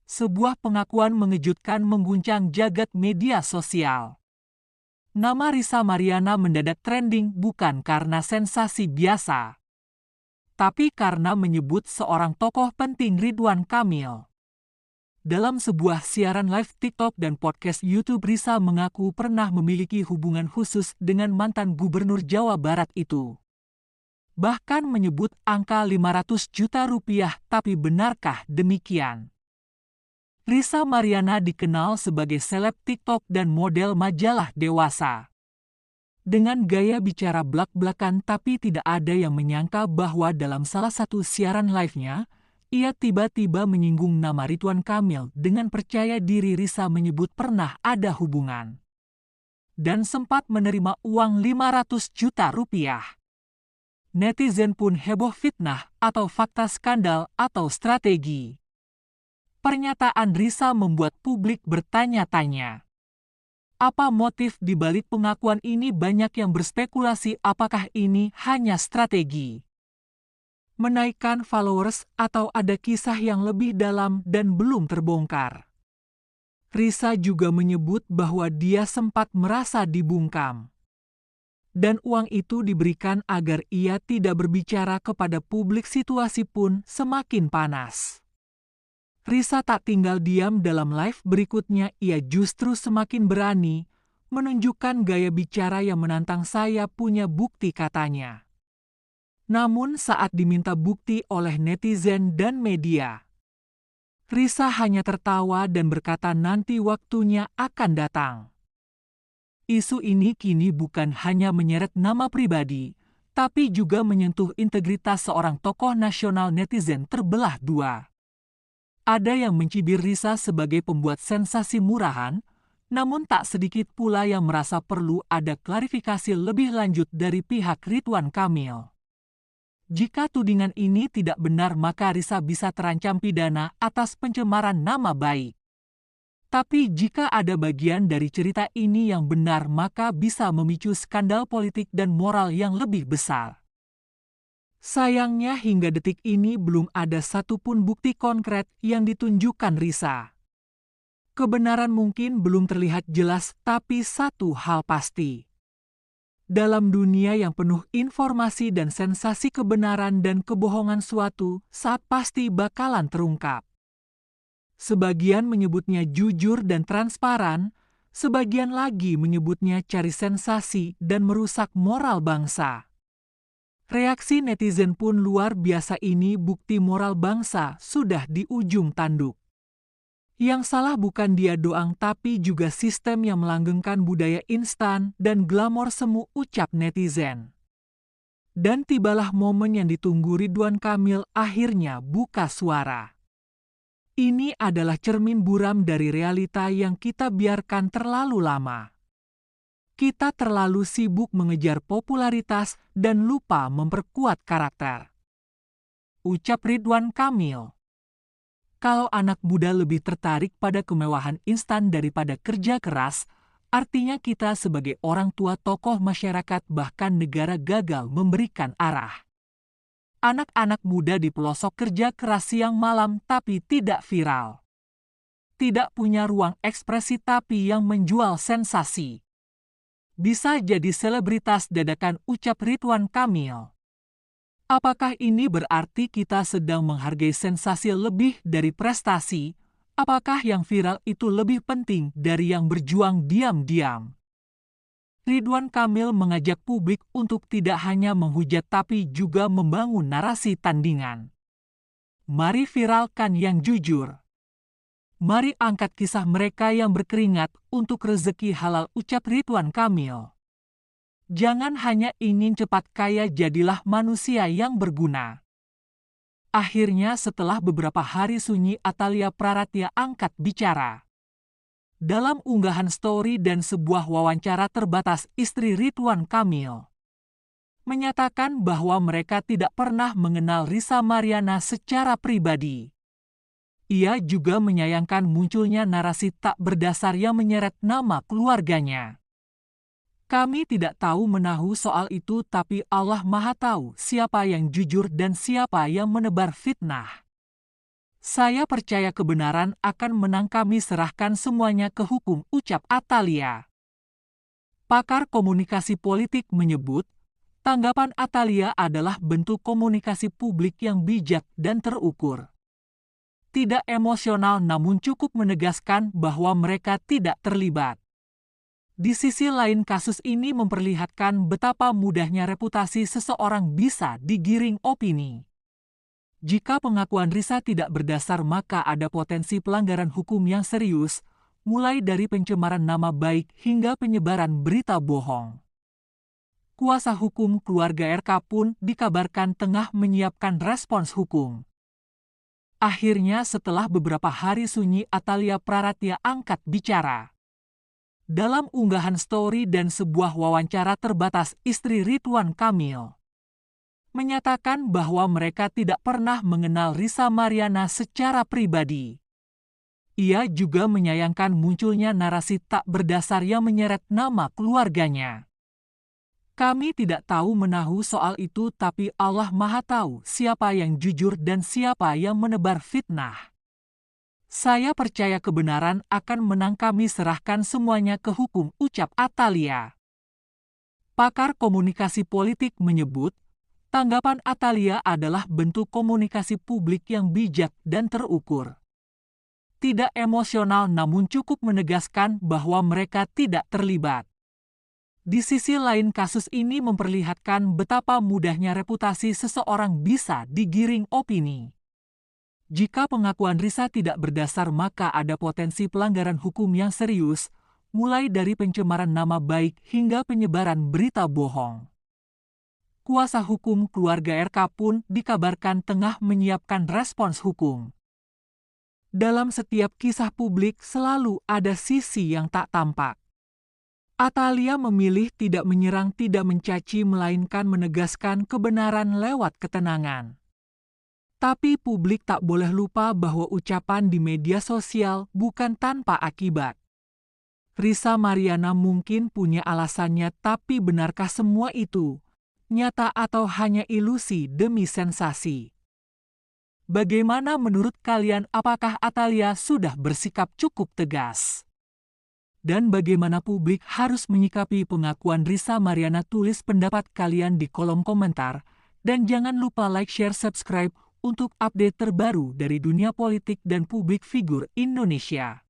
Sebuah pengakuan mengejutkan mengguncang jagat media sosial. Nama Risa Mariana mendadak trending bukan karena sensasi biasa, tapi karena menyebut seorang tokoh penting, Ridwan Kamil. Dalam sebuah siaran live TikTok dan podcast YouTube, Risa mengaku pernah memiliki hubungan khusus dengan mantan gubernur Jawa Barat itu. Bahkan menyebut angka 500 juta rupiah, tapi benarkah demikian? Risa Mariana dikenal sebagai seleb TikTok dan model majalah dewasa. Dengan gaya bicara blak-blakan, tapi tidak ada yang menyangka bahwa dalam salah satu siaran live-nya, ia tiba-tiba menyinggung nama Ridwan Kamil dengan percaya diri. Risa menyebut pernah ada hubungan dan sempat menerima uang 500 juta rupiah. Netizen pun heboh, fitnah atau fakta, skandal atau strategi. Pernyataan Risa membuat publik bertanya-tanya. Apa motif di balik pengakuan ini? Banyak yang berspekulasi apakah ini hanya strategi menaikkan followers atau ada kisah yang lebih dalam dan belum terbongkar. Risa juga menyebut bahwa dia sempat merasa dibungkam dan uang itu diberikan agar ia tidak berbicara kepada publik. Situasi pun semakin panas. Risa tak tinggal diam. Dalam live berikutnya, ia justru semakin berani menunjukkan gaya bicara yang menantang. Saya punya bukti, katanya. Namun saat diminta bukti oleh netizen dan media, Risa hanya tertawa dan berkata nanti waktunya akan datang. Isu ini kini bukan hanya menyeret nama pribadi, tapi juga menyentuh integritas seorang tokoh nasional. Netizen terbelah dua. Ada yang mencibir Risa sebagai pembuat sensasi murahan, namun tak sedikit pula yang merasa perlu ada klarifikasi lebih lanjut dari pihak Ridwan Kamil. Jika tudingan ini tidak benar, maka Risa bisa terancam pidana atas pencemaran nama baik. Tapi jika ada bagian dari cerita ini yang benar, maka bisa memicu skandal politik dan moral yang lebih besar. Sayangnya hingga detik ini belum ada satupun bukti konkret yang ditunjukkan Risa. Kebenaran mungkin belum terlihat jelas, tapi satu hal pasti. Dalam dunia yang penuh informasi dan sensasi, kebenaran dan kebohongan suatu saat pasti bakalan terungkap. Sebagian menyebutnya jujur dan transparan, sebagian lagi menyebutnya cari sensasi dan merusak moral bangsa. Reaksi netizen pun luar biasa. Ini bukti moral bangsa sudah di ujung tanduk. Yang salah bukan dia doang, tapi juga sistem yang melanggengkan budaya instan dan glamor semu, ucap netizen. Dan tibalah momen yang ditunggu. Ridwan Kamil akhirnya buka suara. Ini adalah cermin buram dari realita yang kita biarkan terlalu lama. Kita terlalu sibuk mengejar popularitas dan lupa memperkuat karakter, ucap Ridwan Kamil. Kalau anak muda lebih tertarik pada kemewahan instan daripada kerja keras, artinya kita sebagai orang tua, tokoh masyarakat, bahkan negara gagal memberikan arah. Anak-anak muda di pelosok kerja keras siang malam tapi tidak viral. Tidak punya ruang ekspresi tapi yang menjual sensasi. Bisa jadi selebritas dadakan, ucap Ridwan Kamil. Apakah ini berarti kita sedang menghargai sensasi lebih dari prestasi? Apakah yang viral itu lebih penting dari yang berjuang diam-diam? Ridwan Kamil mengajak publik untuk tidak hanya menghujat tapi juga membangun narasi tandingan. Mari viralkan yang jujur. Mari angkat kisah mereka yang berkeringat untuk rezeki halal, ucap Ridwan Kamil. Jangan hanya ingin cepat kaya, jadilah manusia yang berguna. Akhirnya setelah beberapa hari sunyi, Atalia Praratya angkat bicara. Dalam unggahan story dan sebuah wawancara terbatas, istri Ridwan Kamil menyatakan bahwa mereka tidak pernah mengenal Risa Mariana secara pribadi. Ia juga menyayangkan munculnya narasi tak berdasar yang menyeret nama keluarganya. Kami tidak tahu menahu soal itu, tapi Allah Maha Tahu siapa yang jujur dan siapa yang menebar fitnah. Saya percaya kebenaran akan menang, kami serahkan semuanya ke hukum, ucap Atalia. Pakar komunikasi politik menyebut, tanggapan Atalia adalah bentuk komunikasi publik yang bijak dan terukur. Tidak emosional namun cukup menegaskan bahwa mereka tidak terlibat. Di sisi lain, kasus ini memperlihatkan betapa mudahnya reputasi seseorang bisa digiring opini. Jika pengakuan Risa tidak berdasar, maka ada potensi pelanggaran hukum yang serius, mulai dari pencemaran nama baik hingga penyebaran berita bohong. Kuasa hukum keluarga RK pun dikabarkan tengah menyiapkan respons hukum. Akhirnya, setelah beberapa hari sunyi, Atalia Praratya angkat bicara. Dalam unggahan story dan sebuah wawancara terbatas, istri Ridwan Kamil menyatakan bahwa mereka tidak pernah mengenal Risa Mariana secara pribadi. Ia juga menyayangkan munculnya narasi tak berdasar yang menyeret nama keluarganya. Kami tidak tahu menahu soal itu, tapi Allah Maha Tahu siapa yang jujur dan siapa yang menebar fitnah. Saya percaya kebenaran akan menang, kami serahkan semuanya ke hukum, ucap Atalia. Pakar komunikasi politik menyebut, tanggapan Atalia adalah bentuk komunikasi publik yang bijak dan terukur. Tidak emosional namun cukup menegaskan bahwa mereka tidak terlibat. Di sisi lain, kasus ini memperlihatkan betapa mudahnya reputasi seseorang bisa digiring opini. Jika pengakuan Risa tidak berdasar, maka ada potensi pelanggaran hukum yang serius, mulai dari pencemaran nama baik hingga penyebaran berita bohong. Kuasa hukum keluarga RK pun dikabarkan tengah menyiapkan respons hukum. Dalam setiap kisah publik selalu ada sisi yang tak tampak. Atalia memilih tidak menyerang, tidak mencaci, melainkan menegaskan kebenaran lewat ketenangan. Tapi publik tak boleh lupa bahwa ucapan di media sosial bukan tanpa akibat. Risa Mariana mungkin punya alasannya, tapi benarkah semua itu nyata atau hanya ilusi demi sensasi? Bagaimana menurut kalian? Apakah Atalia sudah bersikap cukup tegas? Dan bagaimana publik harus menyikapi pengakuan Risa Mariana? Tulis pendapat kalian di kolom komentar. Dan jangan lupa like, share, subscribe untuk update terbaru dari dunia politik dan publik figur Indonesia.